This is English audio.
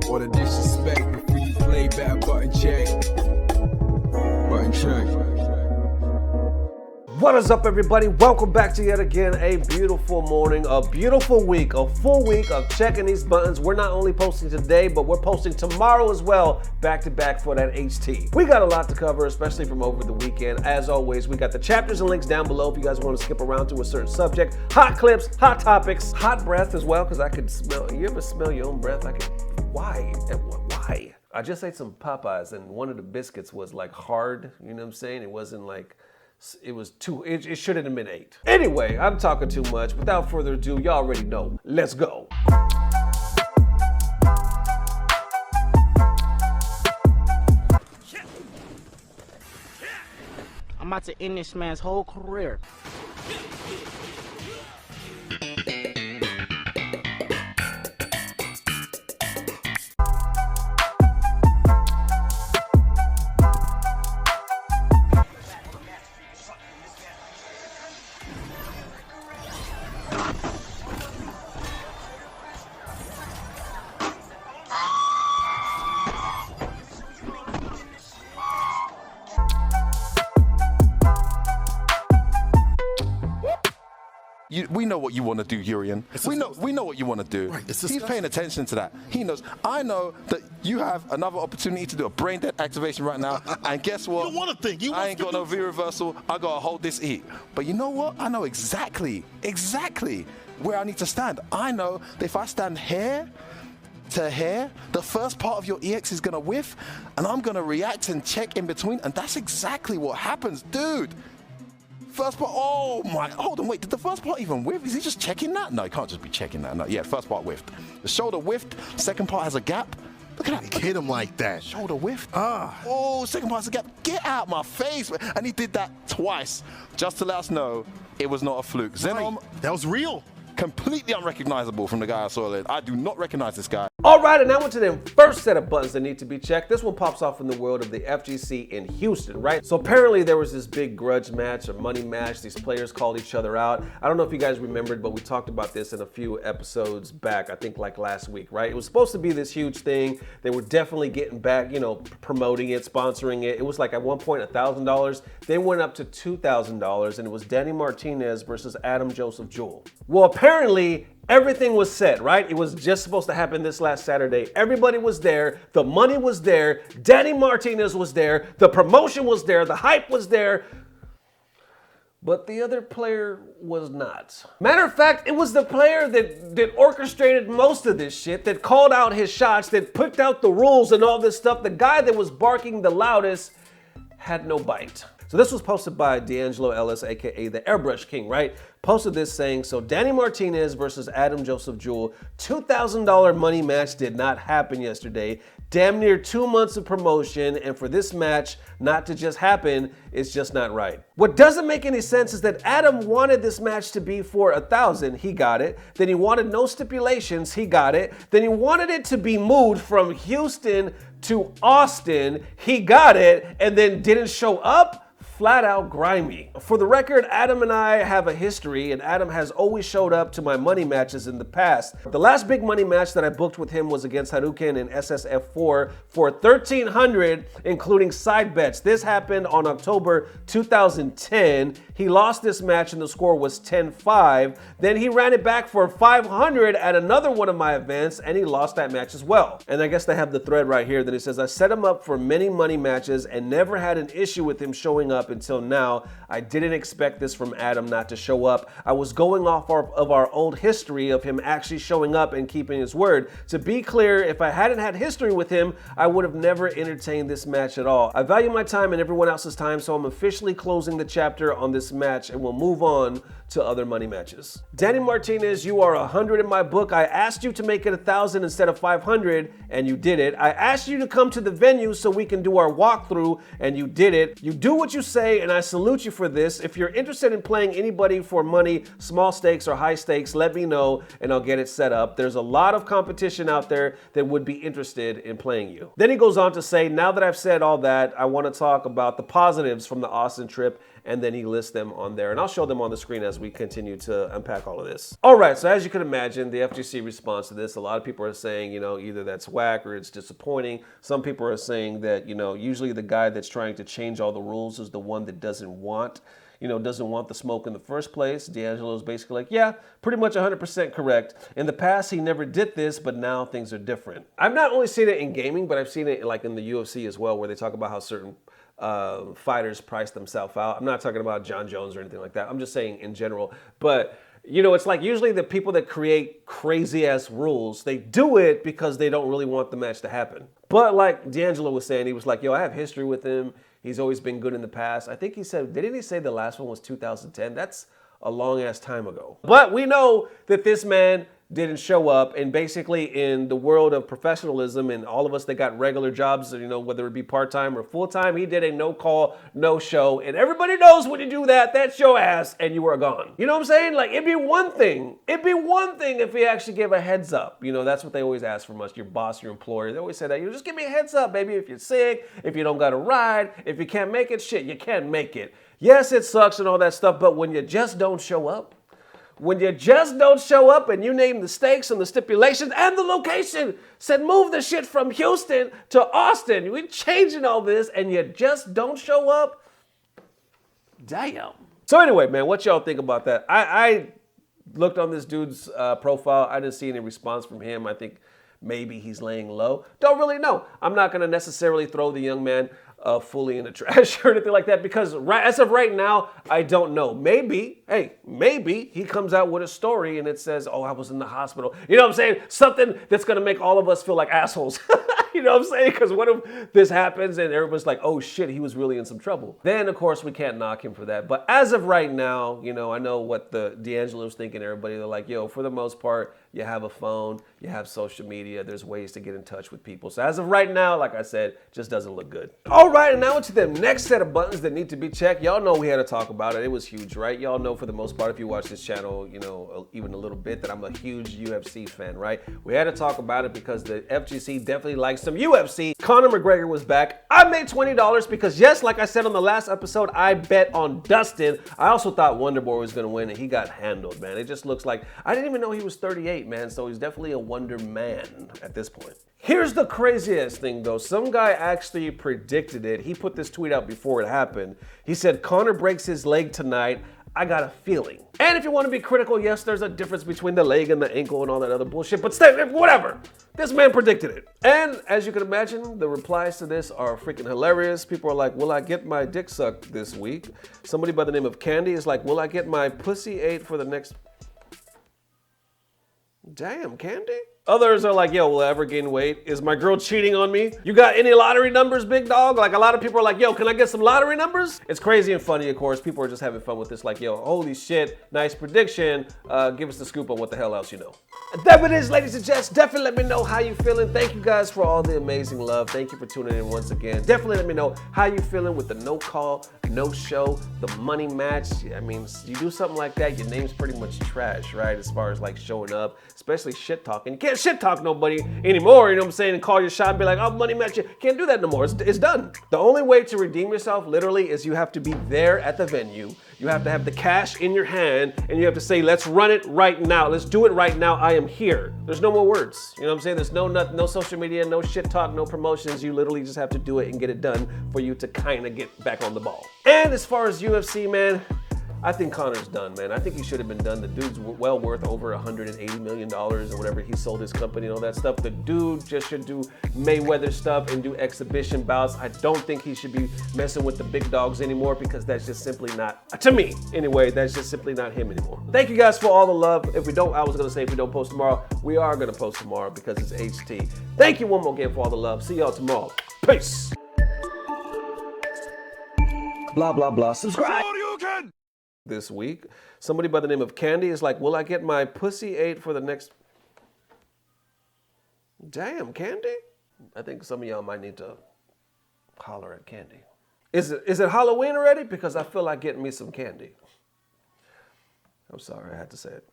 All the disrespect before you play back, button check. Button check. What is up, everybody? Welcome back to yet again a beautiful morning, a beautiful week, a full week of checking these buttons. We're not only posting today, but we're posting tomorrow as well, back to back for that HT. We got a lot to cover, especially from over the weekend. As always, we got the chapters and links down below if you guys want to skip around to a certain subject. Hot clips, hot topics, hot breath as well, because I could smell. You ever smell your own breath? Why? Why? I just ate some Popeyes and one of the biscuits was like hard, you know what I'm saying? It wasn't like, it was too, it shouldn't have been 8. Anyway, I'm talking too much. Without further ado, y'all already know. Let's go. I'm about to end this man's whole career. We know what you want to do, Urian. We know what you want to do. Right, He's paying attention to that. He knows. I know that you have another opportunity to do a brain dead activation right now. And guess what? You want to think. I ain't got no V reversal. I got to hold this E. But you know what? I know exactly where I need to stand. I know that if I stand here to here, the first part of your EX is going to whiff, and I'm going to react and check in between. And that's exactly what happens, dude. First part, oh my, hold on, wait, did the first part even whiff? Is he just checking that? No, he can't just be checking that. No, yeah, first part whiffed. The shoulder whiffed, second part has a gap. Look at that. Hit him like that. Shoulder whiffed. Oh, second part has a gap. Get out my face. And he did that twice, just to let us know it was not a fluke. Zenom, That was real. completely unrecognizable from the guy I saw there. I do not recognize this guy. All right, and now we're to the first set of buttons that need to be checked. This one pops off in the world of the FGC in Houston, right? So apparently there was this big grudge match or money match. These players called each other out. I don't know if you guys remembered, but we talked about this in a few episodes back, I think like last week, right? It was supposed to be this huge thing. They were definitely getting back, you know, promoting it, sponsoring it. It was like at one point $1,000. Then went up to $2,000, and it was Danny Martinez versus Adam Joseph Jewell. Well, apparently everything was set, right? It was just supposed to happen this last Saturday. Everybody was there. The money was there. Danny Martinez was there. The promotion was there. The hype was there. But the other player was not. Matter of fact, it was the player that orchestrated most of this shit, that called out his shots, that picked out the rules and all this stuff. The guy that was barking the loudest had no bite. So this was posted by D'Angelo Ellis, aka the Airbrush King, right? Posted this saying, so Danny Martinez versus Adam Joseph Jewell, $2,000 money match did not happen yesterday. Damn near 2 months of promotion, and for this match not to just happen, it's just not right. What doesn't make any sense is that Adam wanted this match to be for $1,000, he got it. Then he wanted no stipulations, he got it. Then he wanted it to be moved from Houston to Austin, he got it, and then didn't show up? Flat out grimy. For the record, Adam and I have a history, and Adam has always showed up to my money matches in the past. The last big money match that I booked with him was against Haruken in SSF4 for $1,300, including side bets. This happened on October 2010. He lost this match and the score was 10-5. Then he ran it back for $500 at another one of my events, and he lost that match as well. And I guess they have the thread right here that it says, I set him up for many money matches and never had an issue with him showing up until now. I didn't expect this from Adam not to show up. I was going off of our old history of him actually showing up and keeping his word. To be clear, if I hadn't had history with him, I would have never entertained this match at all. I value my time and everyone else's time, so I'm officially closing the chapter on this match and we'll move on to other money matches. Danny Martinez, you are 100 in my book. I asked you to make it 1,000 instead of 500, and you did it. I asked you to come to the venue so we can do our walkthrough, and you did it. You do what you say, and I salute you for this. If you're interested in playing anybody for money, small stakes or high stakes, let me know, and I'll get it set up. There's a lot of competition out there that would be interested in playing you. Then he goes on to say, now that I've said all that, I want to talk about the positives from the Austin trip and then he lists them on there. And I'll show them on the screen as we continue to unpack all of this. All right, so as you can imagine, the FGC response to this, a lot of people are saying, you know, either that's whack or it's disappointing. Some people are saying that, you know, usually the guy that's trying to change all the rules is the one that doesn't want the smoke in the first place. D'Angelo's basically like, yeah, pretty much 100% correct. In the past, he never did this, but now things are different. I've not only seen it in gaming, but I've seen it like in the UFC as well, where they talk about how certain fighters price themselves out. I'm not talking about John Jones or anything like that. I'm just saying in general. But, you know, it's like usually the people that create crazy ass rules, they do it because they don't really want the match to happen. But like D'Angelo was saying, he was like, yo, I have history with him. He's always been good in the past. I think he said, didn't he say the last one was 2010? That's a long ass time ago. But we know that this man didn't show up, and basically in the world of professionalism and all of us that got regular jobs, you know, whether it be part-time or full-time, he did a no call, no show, and everybody knows when you do that, that's your ass and you are gone. You know what I'm saying? Like, it'd be one thing if he actually gave a heads up. You know, that's what they always ask from us, your boss, your employer. They always say that, you know, just give me a heads up, baby, if you're sick, if you don't got a ride, if you can't make it, shit, you can't make it. Yes, it sucks and all that stuff, but when you just don't show up, and you name the stakes and the stipulations and the location, said move the shit from Houston to Austin, we're changing all this, and you just don't show up, damn. So anyway, man, what y'all think about that? I looked on this dude's profile. I didn't see any response from him. I think maybe he's laying low. Don't really know. I'm not going to necessarily throw the young man fully in the trash or anything like that, because as of right now, I don't know. Maybe he comes out with a story and it says, oh, I was in the hospital. You know what I'm saying? Something that's going to make all of us feel like assholes. You know what I'm saying? Because what if this happens and everybody's like, oh shit, he was really in some trouble? Then, of course, we can't knock him for that. But as of right now, you know, I know what the D'Angelo's thinking, everybody. They're like, yo, for the most part, you have a phone, you have social media, there's ways to get in touch with people. So as of right now, like I said, just doesn't look good. All right, and now to the next set of buttons that need to be checked. Y'all know we had to talk about it. It was huge, right? Y'all know for the most part, if you watch this channel, you know, even a little bit, that I'm a huge UFC fan, right? We had to talk about it because the FGC definitely likes some UFC. Conor McGregor was back. I made $20 because, yes, like I said on the last episode, I bet on Dustin. I also thought Wonder Boy was gonna win, and he got handled, man. It just looks like, I didn't even know he was 38, man, so he's definitely a wonder man at this point. Here's the craziest thing though. Some guy actually predicted it. He put this tweet out before it happened. He said, Conor breaks his leg tonight. I got a feeling. And if you want to be critical, yes, there's a difference between the leg and the ankle and all that other bullshit, but whatever. This man predicted it. And as you can imagine, the replies to this are freaking hilarious. People are like, will I get my dick sucked this week? Somebody by the name of Candy is like, will I get my pussy ate for the next... Damn, Candy? Others are like, yo, will I ever gain weight? Is my girl cheating on me? You got any lottery numbers, big dog? Like, a lot of people are like, yo, can I get some lottery numbers? It's crazy and funny, of course. People are just having fun with this, like, yo, holy shit, nice prediction. Give us the scoop on what the hell else you know. And that it is, ladies and gents. Definitely let me know how you feeling. Thank you guys for all the amazing love. Thank you for tuning in once again. Definitely let me know how you feeling with the no call, no show, the money match. I mean, you do something like that, your name's pretty much trash, right? As far as like showing up, especially shit talking. You can't shit talk nobody anymore, you know what I'm saying? And call your shot and be like, oh, money match. You can't do that no more. It's done. The only way to redeem yourself, literally, is you have to be there at the venue. You have to have the cash in your hand, and you have to say, let's run it right now. Let's do it right now. I am here. There's no more words. You know what I'm saying? There's no social media, no shit talk, no promotions. You literally just have to do it and get it done for you to kind of get back on the ball. And as far as UFC, man, I think Conor's done, man. I think he should have been done. The dude's well worth over $180 million or whatever. He sold his company and all that stuff. The dude just should do Mayweather stuff and do exhibition bouts. I don't think he should be messing with the big dogs anymore, because that's just simply not, to me anyway, that's just simply not him anymore. Thank you guys for all the love. If we don't post tomorrow, we are going to post tomorrow because it's HT. Thank you one more again for all the love. See y'all tomorrow. Peace. Blah, blah, blah. Subscribe. This week, somebody by the name of Candy is like, will I get my pussy ate for the next... Damn, Candy? I think some of y'all might need to holler at Candy. Is it Halloween already? Because I feel like getting me some candy. I'm sorry, I had to say it.